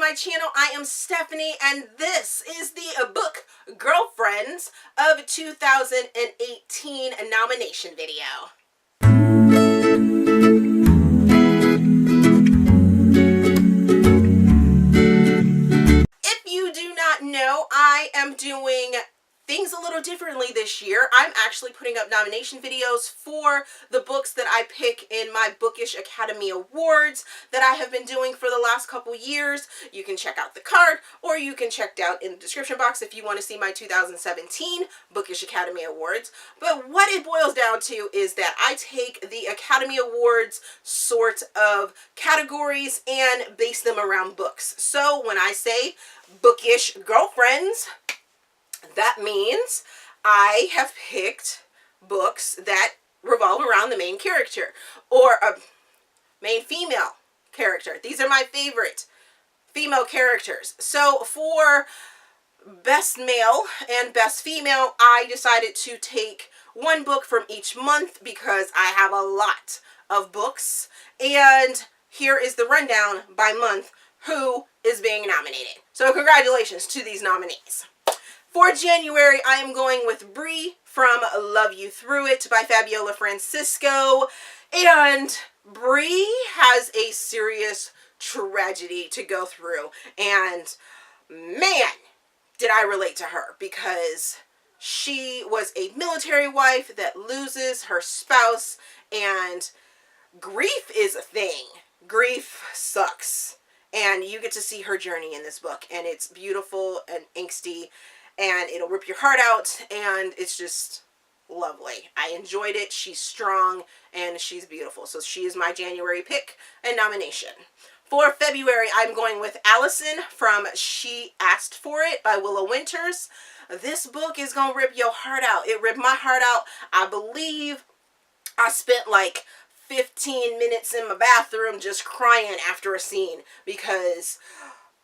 my channel. I am Stephanie, and this is the Book Girlfriends of 2018 nomination video. If you do not know, I am doing things a little differently this year. I'm actually putting up nomination videos for the books that I pick in my Bookish Academy Awards that I have been doing for the last couple years. You can check out the card, or you can check out in the description box if you want to see my 2017 Bookish Academy Awards. But what it boils down to is that I take the Academy Awards sort of categories and base them around books. So when I say Bookish Girlfriends, that means I have picked books that revolve around the main character or a main female character. These are my favorite female characters. So for best male and best female, I decided to take one book from each month because I have a lot of books. And here is the rundown by month who is being nominated. So congratulations to these nominees. For January, I am going with Bree from Love You Through It by Fabiola Francisco. And Bree has a serious tragedy to go through. And man, did I relate to her, because she was a military wife that loses her spouse, and grief is a thing. Grief sucks. And you get to see her journey in this book, and it's beautiful and angsty. And it'll rip your heart out, and it's just lovely. I enjoyed it. She's strong, and she's beautiful. So she is my January pick and nomination. For February, I'm going with Arsen from She Asked For It by Willow. This book is going to rip your heart out. It ripped my heart out. I believe I spent like 15 minutes in my bathroom just crying after a scene, because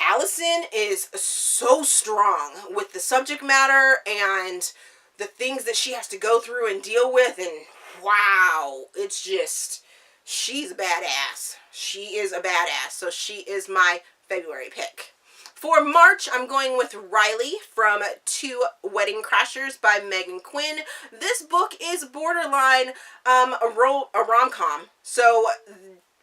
Arsen is so strong with the subject matter and the things that she has to go through and deal with, and wow, it's just, she's a badass. She is a badass, so she is my February pick. For March, I'm going with Riley from Two Wedding Crashers by Meghan Quinn. This book is borderline a rom-com. So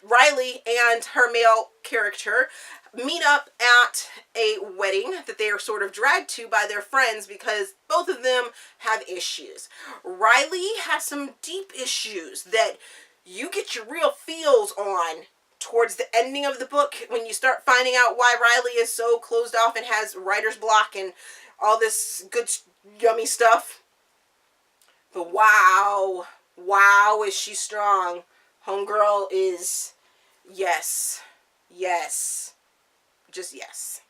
Riley and her male character meet up at a wedding that they are sort of dragged to by their friends because both of them have issues. Riley has some deep issues that you get your real feels on towards the ending of the book, when you start finding out why Riley is so closed off and has writer's block and all this good yummy stuff. But wow, is she strong. Homegirl is, yes, just yes.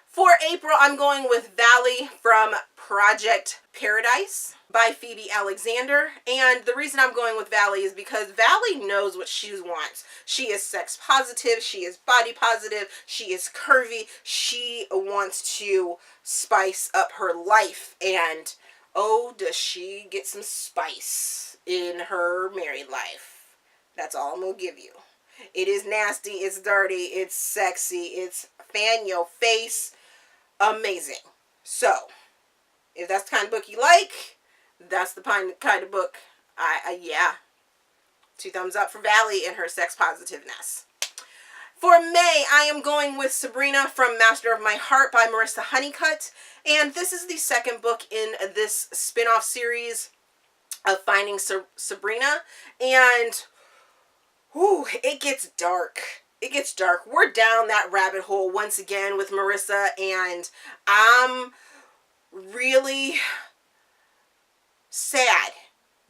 For April, I'm going with Valley from Project Paradise by Phoebe Alexander. And the reason I'm going with Valley is because Valley knows what she wants. She is sex positive, she is body positive, she is curvy, she wants to spice up her life. And oh, does she get some spice in her married life. That's all I'm going to give you. It is nasty, it's dirty, it's sexy, it's fan your face. Amazing. So, if that's the kind of book you like, that's the kind of book, yeah. 2 thumbs up for Valley and her sex positiveness. For May, I am going with Sabrina from Master of My Heart by Marissa Honeycutt. And this is the second book in this spin-off series of Finding Sabrina. And whew, it gets dark. It gets dark. We're down that rabbit hole once again with Marissa, and I'm really sad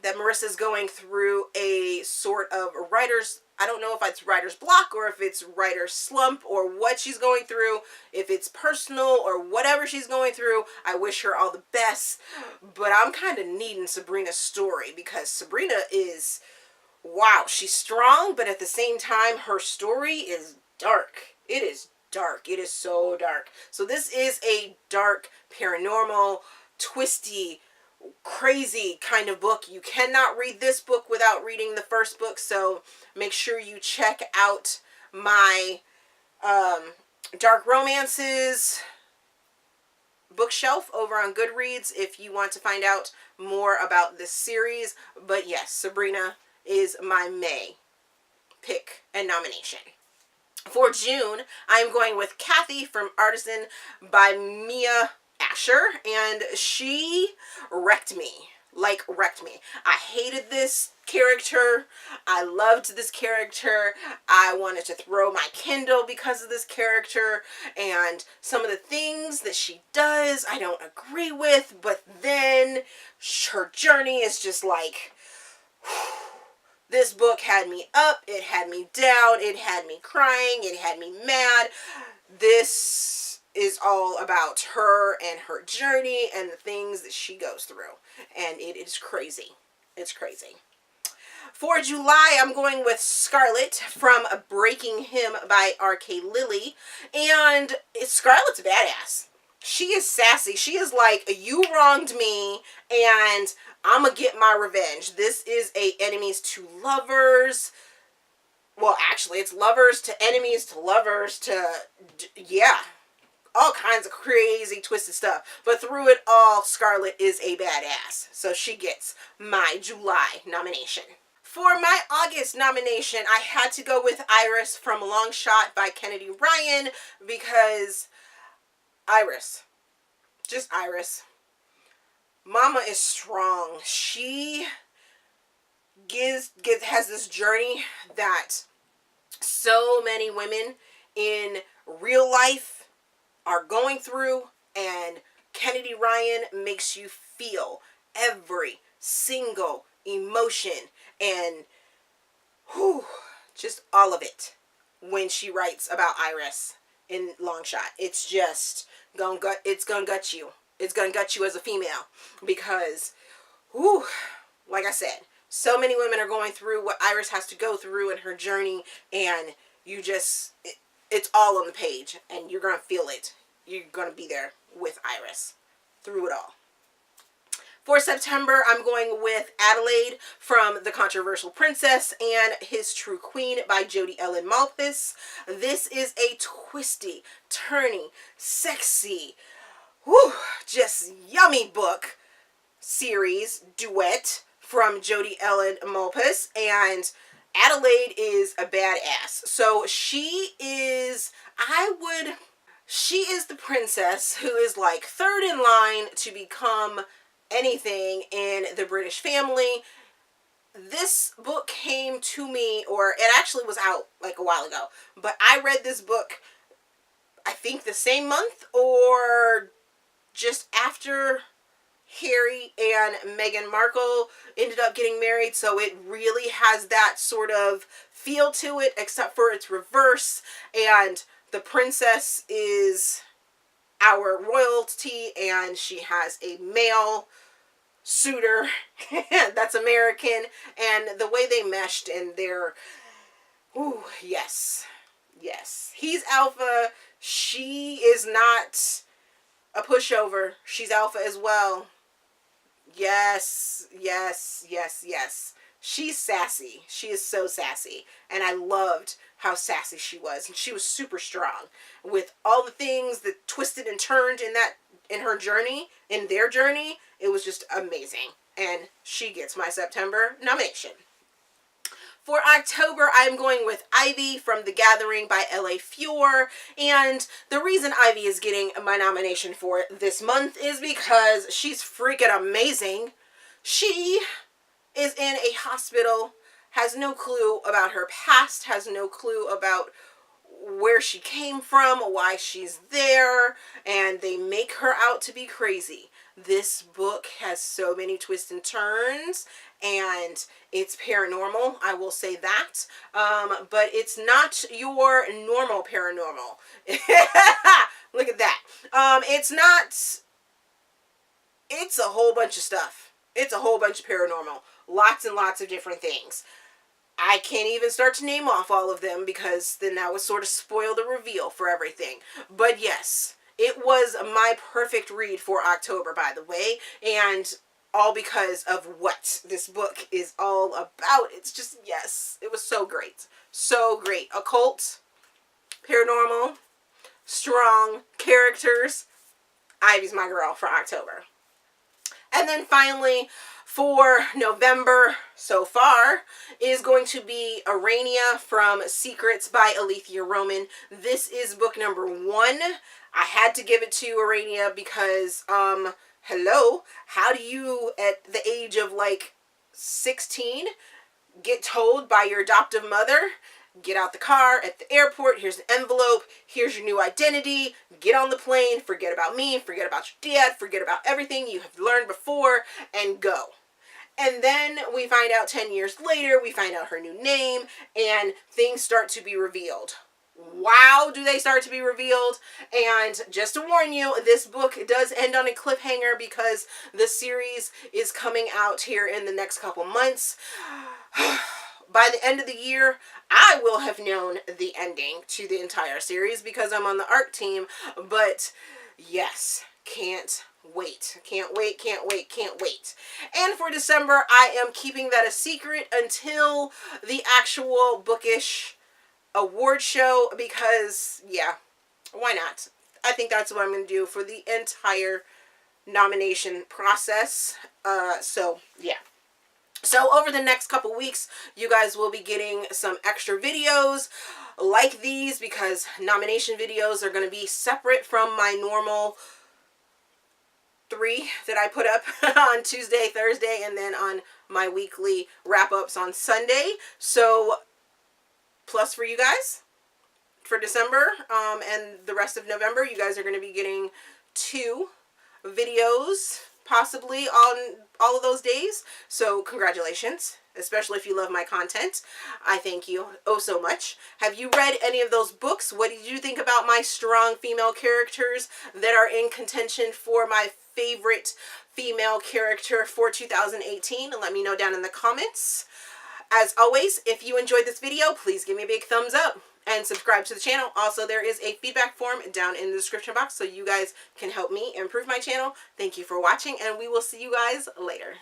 that Marissa's going through a sort of writer's, I don't know if it's writer's block or if it's writer's slump or what she's going through, if it's personal or whatever she's going through. I wish her all the best, but I'm kind of needing Sabrina's story, because Sabrina is, wow, she's strong, but at the same time, her story is dark. It is dark. It is so dark. So this is a dark, paranormal, twisty, crazy kind of book. You cannot read this book without reading the first book, so make sure you check out my dark romances bookshelf over on Goodreads if you want to find out more about this series. But yes, Sabrina is my May pick and nomination. For June, I'm going with Kathy from Arsen by Mia Asher, and she wrecked me. Like, wrecked me. I hated this character. I loved this character. I wanted to throw my Kindle because of this character, and some of the things that she does I don't agree with, but then her journey is just like, this book had me up, it had me down, it had me crying, it had me mad. This is all about her and her journey and the things that she goes through. And it is crazy. It's crazy. For July, I'm going with Scarlet from Breaking Him by R.K. Lilley. And Scarlet's badass. She is sassy. She is like, you wronged me and I'm gonna get my revenge. This is a enemies to lovers. Well, actually, it's lovers to enemies to lovers to, yeah, all kinds of crazy twisted stuff. But through it all, Scarlet is a badass. So she gets my July nomination. For my August nomination, I had to go with Iris from Long Shot by Kennedy Ryan because Iris. Just Iris. Mama is strong. She has this journey that so many women in real life are going through, and Kennedy Ryan makes you feel every single emotion and just all of it when she writes about Iris in Long Shot. It's just it's gonna gut you. It's gonna gut you as a female because, like I said, so many women are going through what Iris has to go through in her journey, and you just, it's all on the page, and you're gonna feel it. You're gonna be there with Iris through it all. For September, I'm going with Adelaide from The Controversial Princess and His True Queen by Jodi Ellen Malpas. This is a twisty, turny, sexy, just yummy book series she from Jodi Ellen Malpas, and Adelaide is a badass. So she is the princess who is like third in line to become anything in the British family. This book came to me, or it actually was out like a while ago, but I read this book I think the same month or just after Harry and Meghan Markle ended up getting married, so it really has that sort of feel to it, except for it's reverse, and the princess is our royalty, and she has a male suitor that's American, and the way they meshed and their, yes, he's alpha, she is not a pushover, she's alpha as well. Yes. She's sassy. She is so sassy. And I loved how sassy she was. And she was super strong. With all the things that twisted and turned in her journey, in their journey, it was just amazing. And she gets my September nomination. For October, I'm going with Ivy from The Gathering by L.A. Fiore. And the reason Ivy is getting my nomination for this month is because she's freaking amazing. She is in a hospital, has no clue about her past, has no clue about where she came from, why she's there, and they make her out to be crazy. This book has so many twists and turns, and it's paranormal, I will say that, but it's not your normal paranormal. Look at that. It's a whole bunch of stuff. It's a whole bunch of paranormal. Lots and lots of different things. I can't even start to name off all of them because then that would sort of spoil the reveal for everything. But yes, it was my perfect read for October, by the way, and all because of what this book is all about. It's just, yes, it was so great. So great. Occult, paranormal, strong characters, Ivy's my girl for October. And then finally, for November so far, is going to be Arania from Secrets by Aleatha Roman. This is book number 1. I had to give it to Arania because, hello, how do you, at the age of like 16, get told by your adoptive mother, get out the car at the airport, here's an envelope, here's your new identity, get on the plane, forget about me, forget about your dad, forget about everything you have learned before, and go. And then we find out 10 years later, we find out her new name, and things start to be revealed. Wow, do they start to be revealed? And just to warn you, this book does end on a cliffhanger because the series is coming out here in the next couple months. By the end of the year, I will have known the ending to the entire series because I'm on the art team. But yes, can't wait. Can't wait, can't wait, can't wait. And for December, I am keeping that a secret until the actual Bookish award show because, yeah, why not? I think that's what I'm going to do for the entire nomination process. So, yeah. So over the next couple weeks, you guys will be getting some extra videos like these because nomination videos are going to be separate from my normal 3 that I put up on Tuesday, Thursday, and then on my weekly wrap-ups on Sunday. So, plus for you guys, for December and the rest of November, you guys are going to be getting 2 videos possibly on all of those days. So congratulations, especially if you love my content. I thank you oh so much. Have you read any of those books? What did you think about my strong female characters that are in contention for my favorite female character for 2018? Let me know down in the comments. As always, if you enjoyed this video, please give me a big thumbs up and subscribe to the channel. Also, there is a feedback form down in the description box so you guys can help me improve my channel. Thank you for watching, and we will see you guys later.